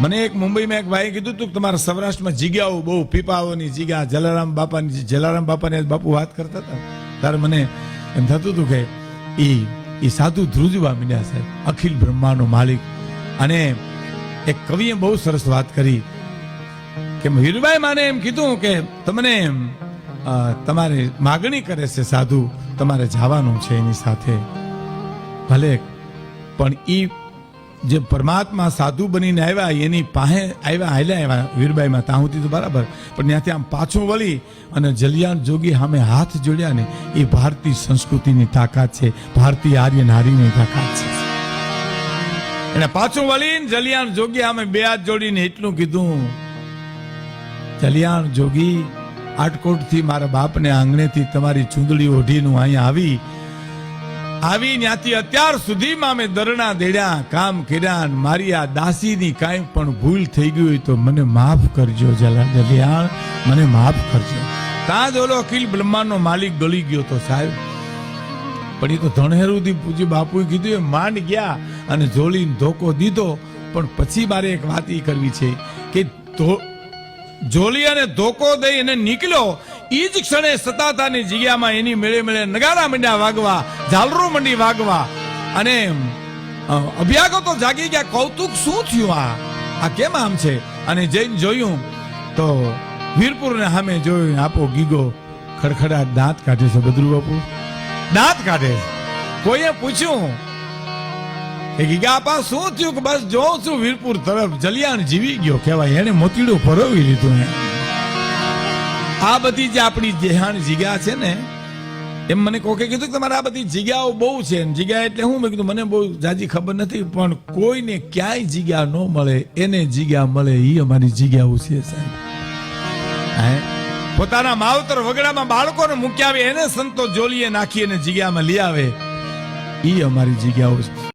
મને એક મુંબઈમાં એક ભાઈ કીધું તું તમારા સૌરાષ્ટ્રમાં જગ્યાઓ બહુ પીપાઓની જગ્યા જલારામ બાપાની બાપુ વાત કરતા હતા ત્યારે મને એમ થતું હતું કે એ સાધુ ધ્રુજવા મીડ્યા સાહેબ, અખિલ બ્રહ્માંડનો માલિક. અને એક કવિએ બહુ સરસ વાત કરી કે હીરબાઈ માને એમ કીધું કે તમને તમારે માગણી કરે છે સાધુ, તમારે જવાનું છે એની સાથે. ભલે પણ ઈ જે પરમાત્મા સાધુ બનીને આવ્યા એની પાસે આવ્યા વીરબાઈમાં ત્યાં સુધી તો બરાબર, પણ ત્યાંથી આમ પાછું વળી અને જલિયાણ જોગી સામે હાથ જોડ્યા ને એ ભારતીય સંસ્કૃતિની તાકાત છે, ભારતીય આર્ય નારીની તાકાત છે. એને પાછું વળીને જલિયાણ જોગી સામે બે હાથ જોડીને એટલું કીધું, જલિયાણ જોગી આટકોટ થી મારા બાપને આંગણેથી તમારી ચૂંદડી ઓઢીનું અહીંયા આવી ત્યાંથી અત્યાર સુધીમાં મેં દરણા દેડ્યા, કામ કર્યા, મારી આ દાસીની કાંઈ પણ ભૂલ થઈ ગઈ હોય તો મને માફ કરજો જલિયાણ, મને માફ કરજો. ત્યાં જ ઓલો અખિલ બ્રહ્માંડનો માલિક ગળી ગયો તો સાહેબ. પણ એ તો ધણહેરુથી પૂજ્ય બાપુએ કીધું એ માંડ ગયા અને જોલીને ધોકો દીધો. પણ પછી મારે એક વાત એ કરવી છે કે જોલી અને ધોકો દઈ અને નીકળ્યો ઈ જ ક્ષણે સતાતાની જગ્યામાં એની મેળે મેળે નગારા મંડ્યા વાગવા, ઝાલરો મંડી વાગવા અને અભ્યાગતો જાગી ગયા. કૌતુક શું થયું, આ કેમ આમ છે? અને જઈને જોયું તો વીરપુર ને સામે જોયું, આપો ગીગો ખડખડાટ દાંત કાઢે છે. બદરુ બાપુ દાંત કાઢે. કોઈએ પૂછ્યું કે ગીગા આપા શું થયું? કે બસ જોઉં છું વીરપુર તરફ જલિયાણ જીવી ગયો કહેવાય, એને મોતીડું ફરવી લીધું. આ બધી જે આપણી જેહાણ જગ્યા છે ને, એમ મને કોકે કીધું કે તમારે આ બધી જગ્યાઓ બહુ છે. જગ્યા એટલે હું મેં કીધું મને બહુ જાજી ખબર નથી, પણ કોઈને ક્યાંય જગ્યા ન મળે એને જગ્યા મળે એ અમારી જગ્યાઓ છે સાહેબ. પોતાના માવતર વગડામાં બાળકોને મૂકી આવે એને સંતો જોલીએ નાખી અને જગ્યામાં લઈ આવે એ અમારી જગ્યાઓ છે.